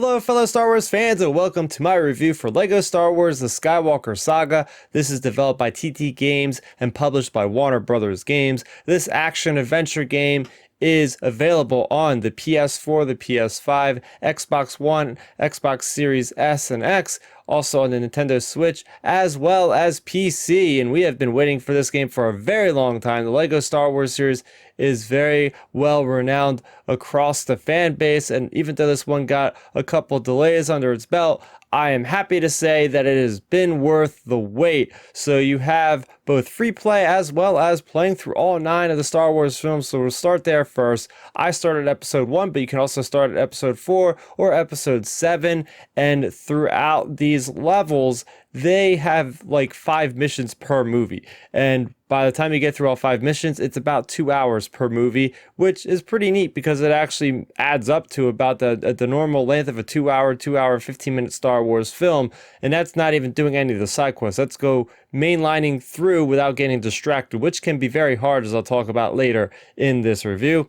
Hello fellow Star Wars fans and welcome to my review for LEGO Star Wars The Skywalker Saga. This is developed by TT Games and published by Warner Brothers Games. This action-adventure game is available on the PS4, the PS5, Xbox One, Xbox Series S and X, also on the Nintendo Switch, as well as PC. And we have been waiting for this game for a very long time. The LEGO Star Wars series is very well renowned across the fan base, and even though this one got a couple delays under its belt, I am happy to say that it has been worth the wait. So you have both free play as well as playing through all 9 of the Star Wars films. So we'll start there first. I started at episode 1, but you can also start at episode 4 or episode 7. And throughout these levels, they have like 5 missions per movie. And by the time you get through all 5 missions, it's about 2 hours per movie, which is pretty neat because it actually adds up to about the normal length of a 2 hour, 15-minute Star Wars film. And that's not even doing any of the side quests. Let's go mainlining through without getting distracted, which can be very hard, as I'll talk about later in this review.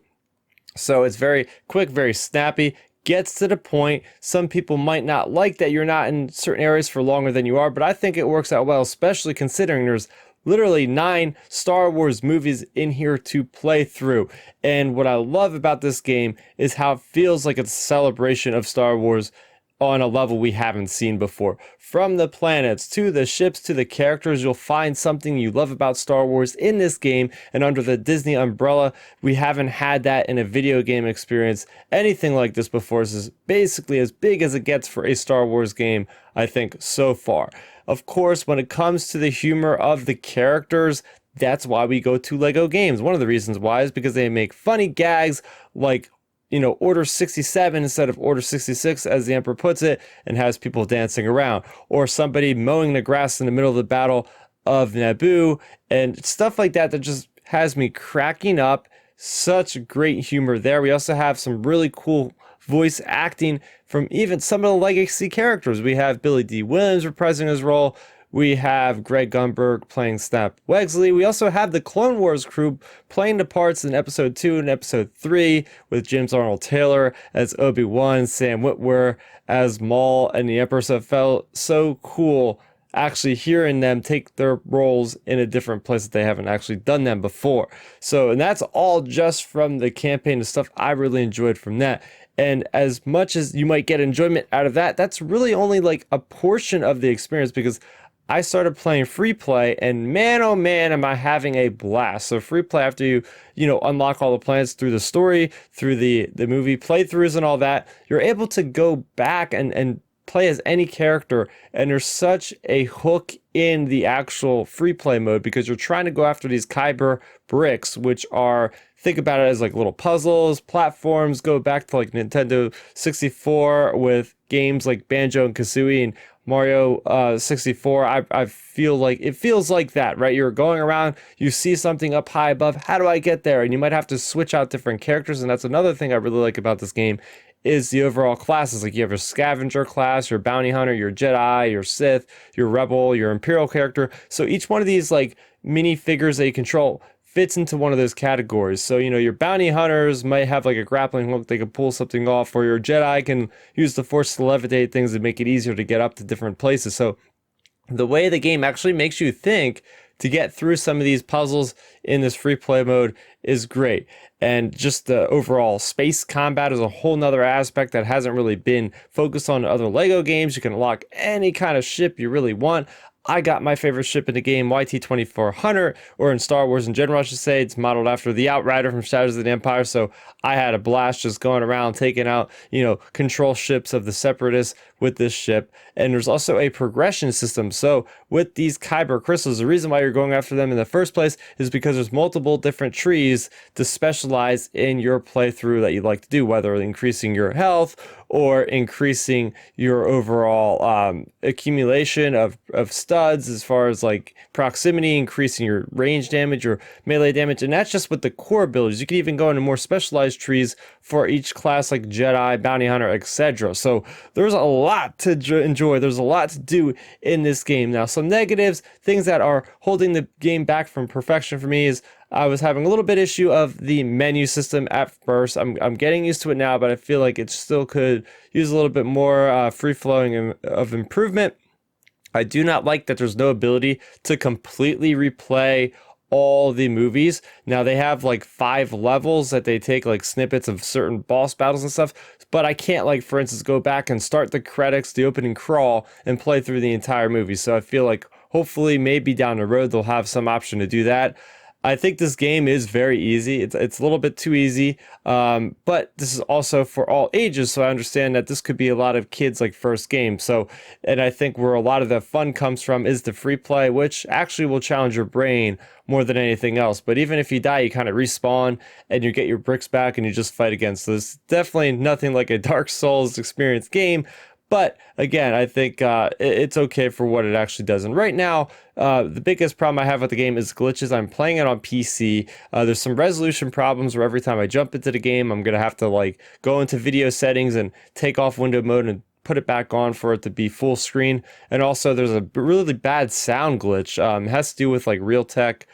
So it's very quick, very snappy, gets to the point. Some people might not like that you're not in certain areas for longer than you are, but I think it works out well, especially considering there's literally 9 Star Wars movies in here to play through. And what I love about this game is how it feels like it's a celebration of Star Wars on a level we haven't seen before. From the planets to the ships to the characters, you'll find something you love about Star Wars in this game, and under the Disney umbrella, we haven't had that in a video game experience anything like this before. This is basically as big as it gets for a Star Wars game, I think, so far. Of course, when it comes to the humor of the characters, that's why we go to LEGO games. One of the reasons why is because they make funny gags like, Order 67 instead of Order 66, as the Emperor puts it, and has people dancing around. Or somebody mowing the grass in the middle of the Battle of Naboo, and stuff like that that just has me cracking up. Such great humor there. We also have some really cool voice acting from even some of the legacy characters. We have Billy D. Williams reprising his role. We have Greg Gunberg playing Snap Wexley. We also have the Clone Wars crew playing the parts in Episode 2 and Episode 3 with James Arnold Taylor as Obi-Wan, Sam Witwer as Maul, and the Emperor. So it felt so cool actually hearing them take their roles in a different place that they haven't actually done them before. So, and that's all just from the campaign and stuff I really enjoyed from that. And as much as you might get enjoyment out of that, that's really only like a portion of the experience, because I started playing free play, and man, oh man, am I having a blast. So free play, after you unlock all the planets through the story, through the movie playthroughs and all that, you're able to go back and play as any character, and there's such a hook in the actual free play mode because you're trying to go after these Kyber bricks, which are, think about it as like little puzzles, platforms. Go back to like Nintendo 64 with games like Banjo and Kazooie and Mario 64. I feel like it feels like that, right? You're going around, you see something up high above, how do I get there? And you might have to switch out different characters, and that's another thing I really like about this game is the overall classes. Like you have your scavenger class, your bounty hunter, your Jedi, your Sith, your rebel, your Imperial character. So each one of these like mini figures that you control fits into one of those categories. So, your bounty hunters might have like a grappling hook, they can pull something off, or your Jedi can use the Force to levitate things and make it easier to get up to different places. So the way the game actually makes you think to get through some of these puzzles in this free play mode is great. And just the overall space combat is a whole nother aspect that hasn't really been focused on other LEGO games. You can unlock any kind of ship you really want. I got my favorite ship in the game, YT-2400, or in Star Wars in general, I should say. It's modeled after the Outrider from Shadows of the Empire, so I had a blast just going around taking out, control ships of the Separatists with this ship. And there's also a progression system. So with these Kyber crystals, the reason why you're going after them in the first place is because there's multiple different trees to specialize in your playthrough that you'd like to do, whether increasing your health or increasing your overall accumulation of studs as far as like proximity, increasing your range damage or melee damage. And that's just with the core abilities. You can even go into more specialized trees for each class like Jedi, Bounty Hunter, etc. So there's a lot lot to enjoy. There's a lot to do in this game. Now, some negatives, things that are holding the game back from perfection for me is I was having a little bit issue of the menu system at first. I'm getting used to it now, but I feel like it still could use a little bit more free-flowing of improvement. I do not like that there's no ability to completely replay all the movies. Now they have like 5 levels that they take like snippets of certain boss battles and stuff, but I can't, like, for instance, go back and start the credits, the opening crawl, and play through the entire movie. So I feel like hopefully maybe down the road they'll have some option to do that. I think this game is very easy. It's a little bit too easy, but this is also for all ages, so I understand that this could be a lot of kids' like first game. So, and I think where a lot of the fun comes from is the free play, which actually will challenge your brain more than anything else. But even if you die, you kind of respawn and you get your bricks back and you just fight again. So it's definitely nothing like a Dark Souls experience game. But again, I think it's okay for what it actually does. And right now, the biggest problem I have with the game is glitches. I'm playing it on PC. There's some resolution problems where every time I jump into the game, I'm going to have to like go into video settings and take off window mode and put it back on for it to be full screen. And also there's a really bad sound glitch. It has to do with like Realtek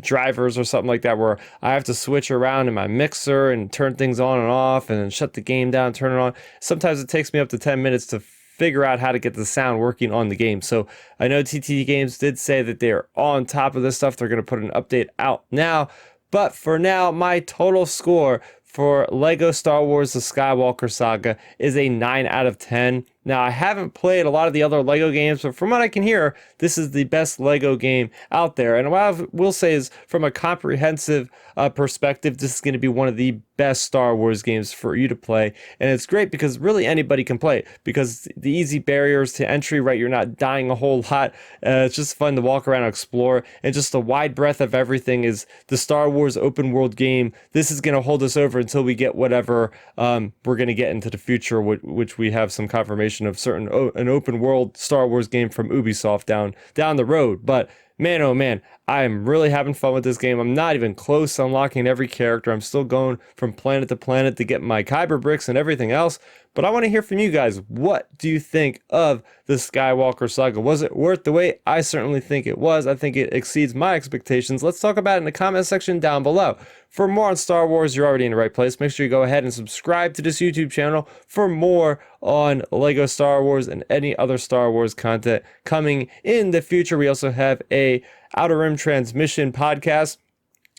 drivers or something like that, where I have to switch around in my mixer and turn things on and off and then shut the game down, turn it on. Sometimes it takes me up to 10 minutes to figure out how to get the sound working on the game. So I know TT Games did say that they're on top of this stuff. They're going to put an update out now. But for now, my total score for Lego Star Wars The Skywalker Saga is a 9 out of 10. Now, I haven't played a lot of the other Lego games, but from what I can hear, this is the best Lego game out there. And what I will say is, from a comprehensive perspective, this is going to be one of the best Star Wars games for you to play. And it's great because really anybody can play it, because the easy barriers to entry, right? You're not dying a whole lot. It's just fun to walk around and explore. And just the wide breadth of everything is the Star Wars open world game. This is going to hold us over until we get whatever we're going to get into the future, which we have some confirmation of certain an open world Star Wars game from Ubisoft down the road. But man, oh man, I am really having fun with this game. I'm not even close to unlocking every character. I'm still going from planet to planet to get my Kyber bricks and everything else. But I want to hear from you guys. What do you think of the Skywalker Saga? Was it worth the wait? I certainly think it was. I think it exceeds my expectations. Let's talk about it in the comment section down below. For more on Star Wars, you're already in the right place. Make sure you go ahead and subscribe to this YouTube channel for more on Lego Star Wars and any other Star Wars content coming in the future. We also have a Outer Rim Transmission podcast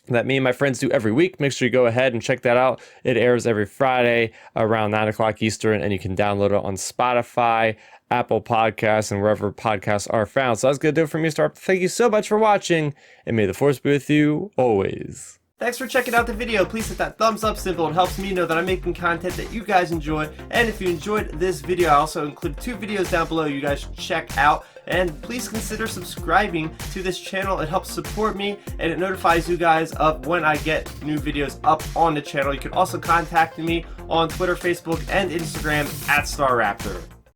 that me and my friends do every week. Make sure you go ahead and check that out. It airs every Friday around 9 o'clock Eastern, and you can download it on Spotify, Apple Podcasts, and wherever podcasts are found. So that's going to do it for me, Starrapter. Thank you so much for watching, and may the Force be with you always. Thanks for checking out the video. Please hit that thumbs up symbol. It helps me know that I'm making content that you guys enjoy. And if you enjoyed this video, I also included 2 videos down below you guys should check out. And please consider subscribing to this channel. It helps support me and it notifies you guys of when I get new videos up on the channel. You can also contact me on Twitter, Facebook, and Instagram at Starrapter.